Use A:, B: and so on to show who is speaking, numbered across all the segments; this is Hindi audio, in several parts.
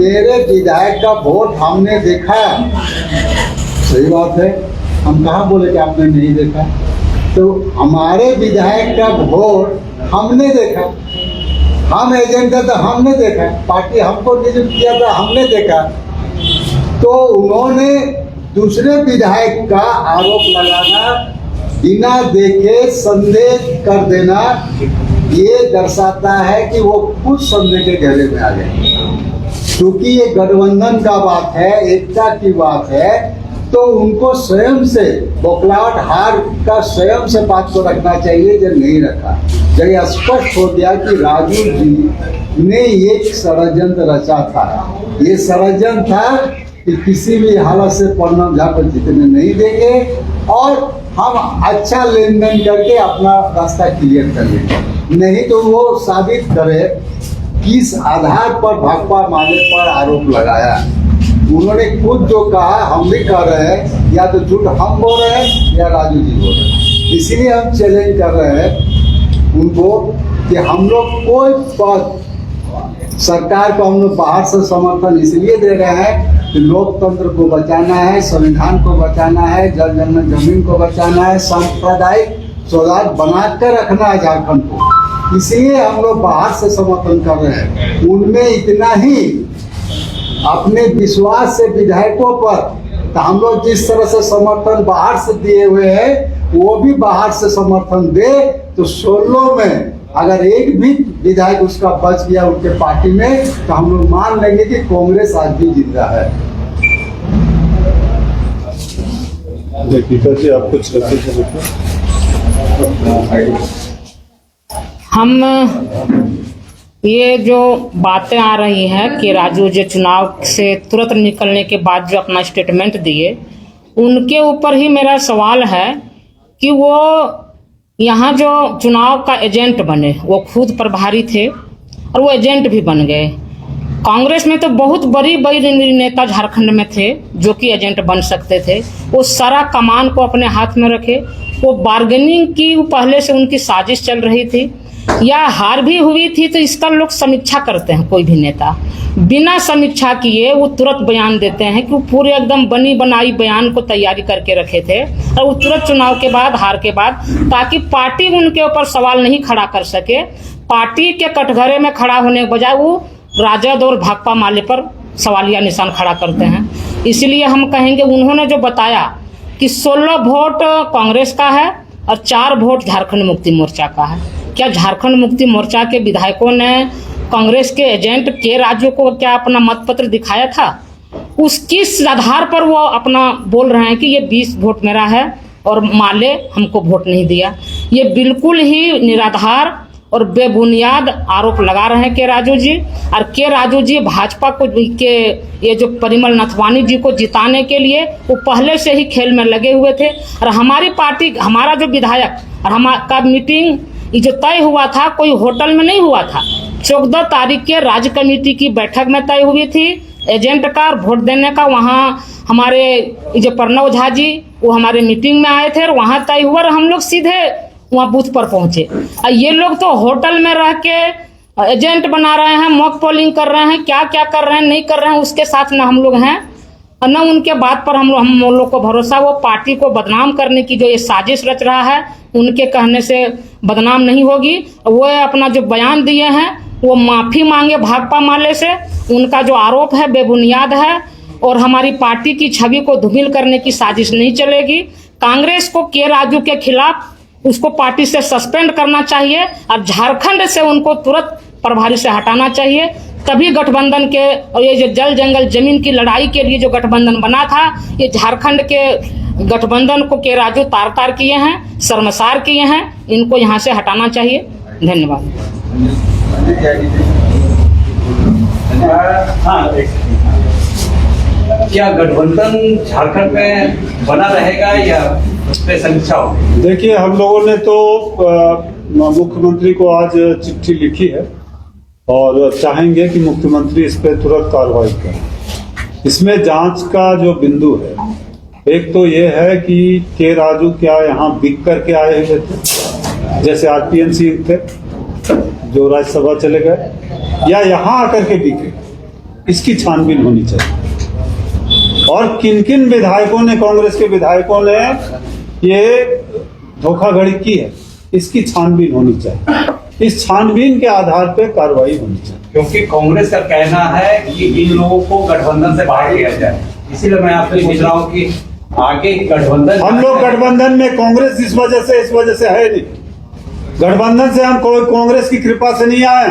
A: तेरे विधायक का वोट हमने देखा। सही बात है, हम कहाँ बोले कि आपने नहीं देखा। तो हमारे विधायक का वोट हमने देखा, हम एजेंट थे तो हमने देखा, पार्टी हमको नियुक्त किया था हमने देखा। तो उन्होंने दूसरे विधायक का आरोप लगाना, बिना देखे संदेह कर देना, ये दर्शाता है कि वो खुद संदेह के घेरे में आ गए। क्योंकि ये गठबंधन का बात है, एकता की बात है, तो उनको स्वयं से बौखलाहट हार का स्वयं से बात को रखना चाहिए, जो नहीं रखा। जब स्पष्ट हो गया कि राजू जी ने एक षड्यंत्र रचा था, ये षड्यंत्र था कि किसी भी हालत से पूर्णम झा को जीतने नहीं देंगे और हम अच्छा लेन देन करके अपना रास्ता क्लियर कर लेंगे। नहीं तो वो साबित करे किस आधार पर भाकपा माले पर आरोप लगाया। उन्होंने खुद जो कहा हम भी कह रहे हैं, या तो झूठ हम बोल रहे हैं या राजू जी बोल रहे हैं। इसीलिए हम चैलेंज कर रहे हैं उनको कि हम लोग कोई पद सरकार को हम लोग बाहर से समर्थन इसलिए दे रहे हैं कि लोकतंत्र को बचाना है, संविधान को बचाना है, जल जंगल जमीन को बचाना है, सांप्रदायिक सौहार्द बना कर रखना है झारखंड को। इसलिए हम लोग बाहर से समर्थन कर रहे हैं। उनमें इतना ही अपने विश्वास से विधायकों पर, तो हम लोग जिस तरह से समर्थन बाहर से दिए हुए हैं वो भी बाहर से समर्थन दे, तो 16 में अगर एक भी विधायक उसका बच गया उनके पार्टी में, तो हम लोग मान लेंगे कि कांग्रेस आज भी जिंदा है।
B: देखिए आप कुछ
C: हम ये जो बातें आ रही हैं कि राजू जी चुनाव से तुरंत निकलने के बाद जो अपना स्टेटमेंट दिए, उनके ऊपर ही मेरा सवाल है कि वो यहाँ जो चुनाव का एजेंट बने, वो खुद प्रभारी थे और वो एजेंट भी बन गए। कांग्रेस में तो बहुत बड़ी बड़ी नेता झारखंड में थे जो कि एजेंट बन सकते थे। वो सारा कमान को अपने हाथ में रखे, वो बार्गेनिंग की, वो पहले से उनकी साजिश चल रही थी, या हार भी हुई थी तो इसका लोग समीक्षा करते हैं। कोई भी नेता बिना समीक्षा किए वो तुरंत बयान देते हैं कि वो पूरे एकदम बनी बनाई बयान को तैयारी करके रखे थे और वो तुरंत चुनाव के बाद, हार के बाद, ताकि पार्टी उनके ऊपर सवाल नहीं खड़ा कर सके। पार्टी के कटघरे में खड़ा होने के बजाय वो राजद और भाकपा माले पर सवालिया निशान खड़ा करते हैं। इसलिए हम कहेंगे उन्होंने जो बताया कि 16 वोट कांग्रेस का है और 4 वोट झारखंड मुक्ति मोर्चा का है। क्या झारखंड मुक्ति मोर्चा के विधायकों ने कांग्रेस के एजेंट के राजू को क्या अपना मत पत्र दिखाया था? उस किस आधार पर वो अपना बोल रहे हैं कि ये 20 वोट मेरा है और माले हमको वोट नहीं दिया? ये बिल्कुल ही निराधार और बेबुनियाद आरोप लगा रहे हैं के राजू जी। और के राजू जी भाजपा को के ये जो परिमल नथवानी जी को जिताने के लिए वो पहले से ही खेल में लगे हुए थे। और हमारी पार्टी, हमारा जो विधायक और हमारा मीटिंग ये जो तय हुआ था, कोई होटल में नहीं हुआ था। 14 तारीख के राज्य कमेटी की बैठक में तय हुई थी एजेंट का और वोट देने का। वहाँ हमारे जो प्रणव झा जी वो हमारे मीटिंग में आए थे और वहाँ तय हुआ और हम लोग सीधे वहाँ बूथ पर पहुंचे। ये लोग तो होटल में रह के एजेंट बना रहे हैं, मॉक पोलिंग कर रहे हैं, क्या क्या कर रहे हैं, नहीं कर रहे हैं, उसके साथ ना हम लोग हैं और न उनके बात पर हम लोग को भरोसा। वो पार्टी को बदनाम करने की जो ये साजिश रच रहा है, उनके कहने से बदनाम नहीं होगी। वो अपना जो बयान दिए हैं वो माफ़ी मांगे भाकपा माले से। उनका जो आरोप है बेबुनियाद है और हमारी पार्टी की छवि को धूमिल करने की साजिश नहीं चलेगी। कांग्रेस को के राजू के खिलाफ उसको पार्टी से सस्पेंड करना चाहिए और झारखंड से उनको तुरंत प्रभारी से हटाना चाहिए। तभी गठबंधन के और ये जो जल जंगल जमीन की लड़ाई के लिए जो गठबंधन बना था, ये झारखंड के गठबंधन को के राजू तार तार किए हैं, शर्मसार किए हैं। इनको यहाँ से हटाना चाहिए। धन्यवाद।
D: क्या गठबंधन झारखंड में बना रहेगा या उस पर समीक्षा होगी?
B: देखिए, हम लोगों ने तो मुख्यमंत्री को आज चिट्ठी लिखी है और चाहेंगे कि मुख्यमंत्री इस पर तुरंत कार्रवाई करें। इसमें जांच का जो बिंदु है, एक तो ये है कि के राजू क्या यहाँ बिक करके आए हुए थे, जैसे RPN सिंह थे जो राज्यसभा चले गए, या यहाँ आकर के बिके। इसकी छानबीन होनी चाहिए। और किन किन विधायकों ने, कांग्रेस के विधायकों ने ये धोखाधड़ी की है, इसकी छानबीन होनी चाहिए। इस छानबीन के आधार पर कार्रवाई होनी चाहिए।
D: क्योंकि कांग्रेस का कहना है कि इन लोगों को गठबंधन से बाहर किया जाए, इसीलिए मैं आपसे पूछ रहा हूँ कि आगे गठबंधन,
B: हम लोग गठबंधन में कांग्रेस इस वजह से है नहीं। गठबंधन से हम कोई कांग्रेस की कृपा से नहीं आए।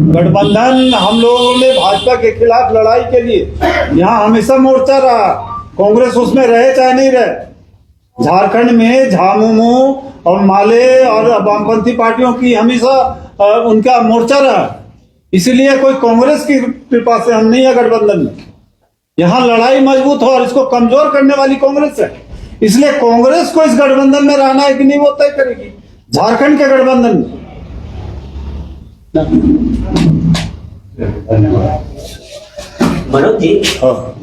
B: गठबंधन हम लोगों ने भाजपा के खिलाफ लड़ाई के लिए यहाँ हमेशा मोर्चा रहा, कांग्रेस उसमें रहे चाहे नहीं रहे। झारखंड में झामुमो और माले और वामपंथी पार्टियों की हमेशा उनका मोर्चा रहा, इसलिए कोई कांग्रेस की कृपा से हम नहीं है गठबंधन में। यहाँ लड़ाई मजबूत हो और इसको कमजोर करने वाली कांग्रेस है, इसलिए कांग्रेस को इस गठबंधन में रहना है कि नहीं वो तय करेगी, झारखंड के गठबंधन में।
D: धन्यवाद।
E: मनोज जी,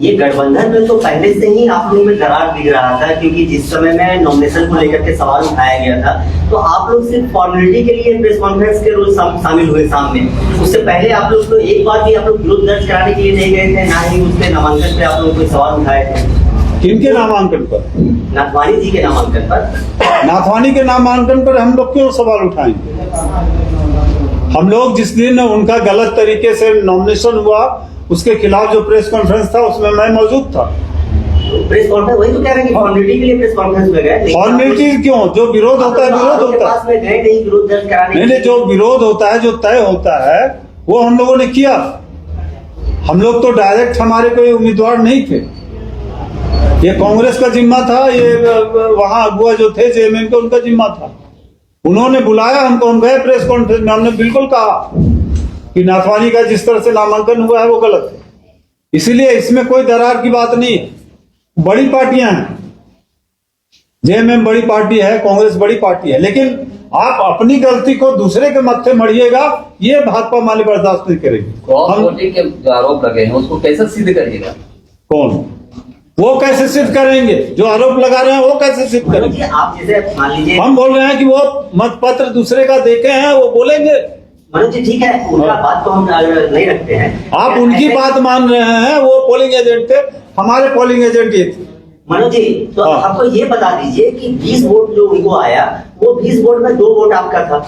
E: ये गठबंधन में तो पहले से ही आप लोगों में दरार दिख रहा था, क्योंकि जिस समय में नॉमिनेशन को लेकर के सवाल उठाया गया था तो आप लोग सिर्फ फॉर्मेलिटी के लिए प्रेस कॉन्फ्रेंस के रोज शामिल हुए सामने। उससे पहले आप लोग तो एक बार भी आप लोग विरोध दर्ज कराने के लिए नहीं गए थे, ना ही उसके नामांकन पे आप लोग कोई सवाल उठाए थे।
B: किनके नामांकन पर?
E: नाथवानी जी के नामांकन पर।
B: नाथवानी के नामांकन पर हम लोग क्यों सवाल उठाएंगे? हम लोग जिस दिन उनका गलत तरीके से नॉमिनेशन हुआ उसके खिलाफ जो प्रेस कॉन्फ्रेंस था उसमें मैं मौजूद था।
E: प्रेस कॉन्फ्रेंस वही तो कह रहे हैं कि फॉर्मेलिटी के लिए प्रेस कॉन्फ्रेंस में गए।
B: फॉर्मेलिटी क्यों? जो विरोध होता है विरोध होता है।
E: में गए नहीं विरोध दर्ज कराने।
B: नहीं, जो विरोध होता है, जो तय होता है वो हम लोगों ने किया। हम लोग तो डायरेक्ट, हमारे कोई उम्मीदवार नहीं थे, ये कांग्रेस का जिम्मा था, ये वहां अगुआ जो थे जेएमएम के उनका जिम्मा था। उन्होंने बुलाया हमको, हम गए प्रेस कॉन्फ्रेंस में, हमने बिल्कुल कहा कि नाथवानी का जिस तरह से नामांकन हुआ है वो गलत है। इसलिए इसमें कोई दरार की बात नहीं है। बड़ी पार्टियां हैं, जेएमएम बड़ी पार्टी है, कांग्रेस बड़ी पार्टी है, लेकिन आप अपनी गलती को दूसरे के मत्थे मढ़िएगा, ये भाजपा माले बर्दाश्त नहीं करेगी।
F: क्रॉस वोटिंग के जो आरोप लगे हैं उसको कैसे सिद्ध करिएगा?
B: कौन? वो कैसे सिद्ध करेंगे? जो आरोप लगा रहे हैं वो कैसे सिद्ध करेंगे?
E: आप जैसे मान लीजिए,
B: हम बोल रहे हैं कि वो मत पत्र दूसरे का देखे हैं, वो बोलेंगे।
E: मनोज जी ठीक है, उनका बात तो हम नहीं रखते हैं।
B: आप उनकी बात मान रहे हैं, वो पोलिंग एजेंट थे, हमारे पोलिंग एजेंट ये थे।
E: मनोज जी तो आपको ये बता दीजिए कि 20 वोट जो उनको आया, वो 20 वोट में 2 वोट आपका था,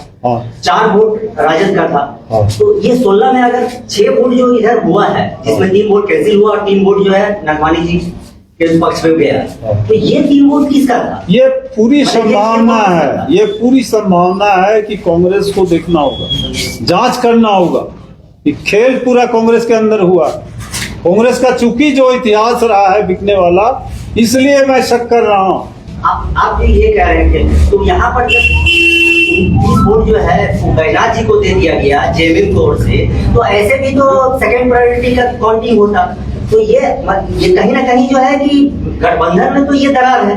E: 4 वोट राजद का था। तो ये 16 में अगर 6 वोट जो इधर हुआ है, जिसमें 3 वोट कैंसिल हुआ और 3 वोट जो है नाथवानी जी के पक्ष में गया, तो ये 3 वोट किसका था?
B: ये पूरी संभावना है, ये पूरी संभावना है कि कांग्रेस को देखना होगा, जांच करना होगा कि खेल पूरा कांग्रेस के अंदर हुआ। कांग्रेस का चूंकि जो इतिहास रहा है बिकने वाला, इसलिए मैं शक कर रहा हूँ।
E: आप ये कह रहे थे, तो यहाँ पर जब 20 वोट जो है बैजनाथ जी को दे दिया गया जेएमएम की ओर से, तो ऐसे भी तो सेकंड प्रायोरिटी का काउंटिंग होता। तो ये कहीं ना कहीं जो है कि गठबंधन में तो ये दरार है।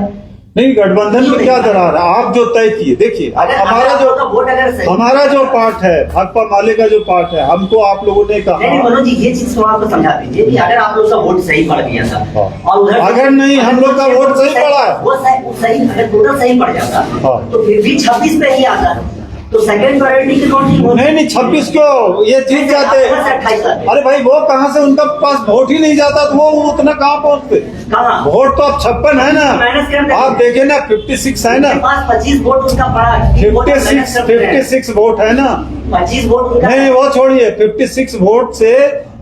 B: नहीं, गठबंधन में क्या दरार है? आप जो तय किए, देखिए हमारा जो पार्ट है, भाजपा माले का जो पार्ट है, हमको आप लोगों ने कहा।
E: नहीं मनोज जी, ये चीज आपको समझा दीजिए कि अगर आप लोग का वोट सही पड़ गया था और उधर
B: अगर नहीं हम लोग का वोट सही पड़ा है,
E: वो सही अगर टोटल सही पड़ जाता तो फिर भी 26 पे ही आता, तो सेकंड प्रायोरिटी की काउंटिंग होती।
B: नहीं 26 क्यों? ये जीत जाते। अरे भाई, वो कहाँ से, उनका पास वोट ही नहीं जाता तो वो उतना कहाँ पहुँचते? वोट तो अब 56 है ना, आप देखे ना, 56 है ना,
E: 25 वोट उसका पड़ा,
B: 56 वोट है ना,
E: 25 वोट।
B: नहीं वो छोड़िए, 56 वोट से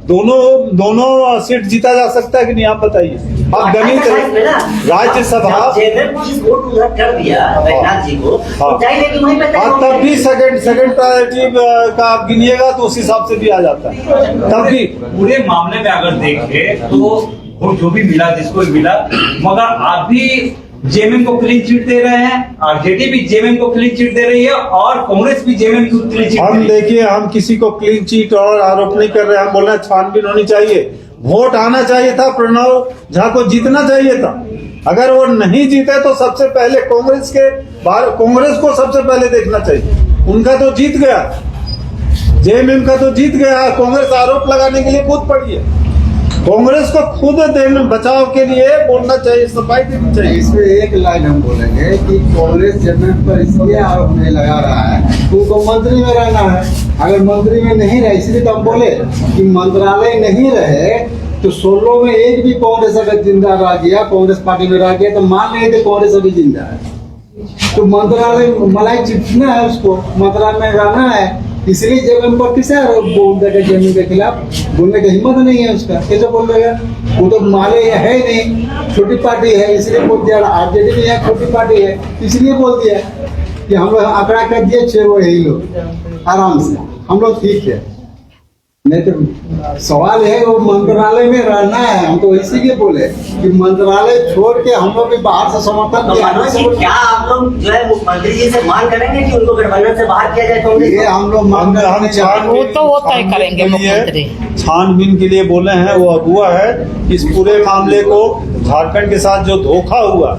B: दोनों सीट जीता जा सकता है कि नहीं, आप बताइए। आप गणित राज्यसभा
E: वोट उधर कर दिया बैजनाथ जी को,
B: तब भी सेकंड प्रायोरिटी का आप गिनिएगा तो उस हिसाब से भी आ जाता है। तब भी
D: पूरे मामले में अगर देखें तो वोट जो भी मिला, जिसको भी मिला, मगर आप भी जेएमएम को क्लीन चिट दे रहे हैं, आरजेडी भी जेएमएम को क्लीन चिट दे रही है और कांग्रेस भी जेएमएम को क्लीन चिट।
B: हम देखिए, हम किसी को क्लीन चिट और आरोप नहीं कर रहे हैं, हम बोल रहे हैं छानबीन होनी चाहिए। वोट आना चाहिए था, प्रणव झा को जीतना चाहिए था। अगर वो नहीं जीते तो सबसे पहले कांग्रेस को सबसे पहले देखना चाहिए। उनका तो जीत गया, जेएमएम का तो जीत गया, कांग्रेस आरोप लगाने के लिए कूद पड़ी है। कांग्रेस को खुद देने बचाव के लिए बोलना चाहिए, सफाई देनी चाहिए।
A: इसमें एक लाइन हम बोलेंगे कि कांग्रेस जमीन पर इसलिए आरोप नहीं लगा रहा है, उनको मंत्री में रहना है। अगर मंत्री में नहीं रहे, इसलिए तो हम बोले कि मंत्रालय नहीं रहे तो 16 में एक भी कांग्रेस अगर जिंदा रह गया, कांग्रेस पार्टी में रह गया, तो मान लेंगे कि कांग्रेस अभी जिंदा है। तो मंत्रालय मलाई चिपकना है, उसको मंत्रालय में रहना है, इसलिए जमीन पर किसे बोल देगा, जमीन के खिलाफ बोलने की हिम्मत नहीं है उसका, कैसे बोल देगा? वो तो माले है नहीं, छोटी पार्टी है इसलिए बोल दिया। आरजेडी भी है, छोटी पार्टी है इसलिए बोल दिया कि हम लोग आंकड़ा कर दिए 6 वो यही लोग आराम से, हम लोग ठीक है। नहीं तो सवाल है वो मंत्रालय में रहना है, हम तो इसीलिए बोले कि मंत्रालय छोड़ के हम लोग भी बाहर से समर्थन
E: तो मनोज जी, क्या आप लोग जो है मुख्यमंत्री जी से मांग करेंगे कि उनको गठबंधन से बाहर किया जाए कांग्रेस
A: ये
E: को?
A: हम लोग मांग
B: हम
C: वो तो वो तय करेंगे मुख्यमंत्री।
B: छानबीन के लिए बोले हैं, वो अगुआ है। इस पूरे मामले को झारखंड के साथ जो धोखा हुआ,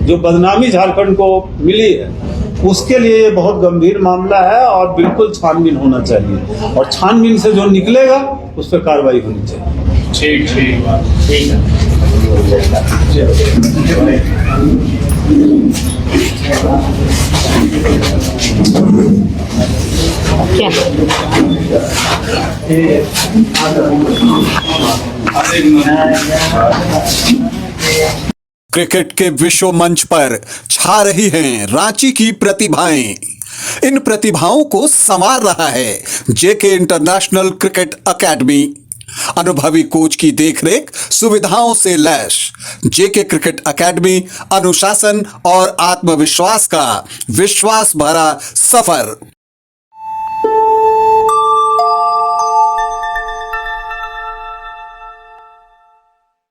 B: जो बदनामी झारखंड को मिली है, उसके लिए ये बहुत गंभीर मामला है और बिल्कुल छानबीन होना चाहिए, और छानबीन से जो निकलेगा उस पर कार्रवाई होनी चाहिए।
E: ठीक है।
C: क्या
G: क्रिकेट के विश्व मंच पर छा रही हैं रांची की प्रतिभाएं। इन प्रतिभाओं को संवार रहा है जेके इंटरनेशनल क्रिकेट एकेडमी। अनुभवी कोच की देखरेख, सुविधाओं से लैस जेके क्रिकेट एकेडमी अनुशासन और आत्मविश्वास का विश्वास भरा सफर।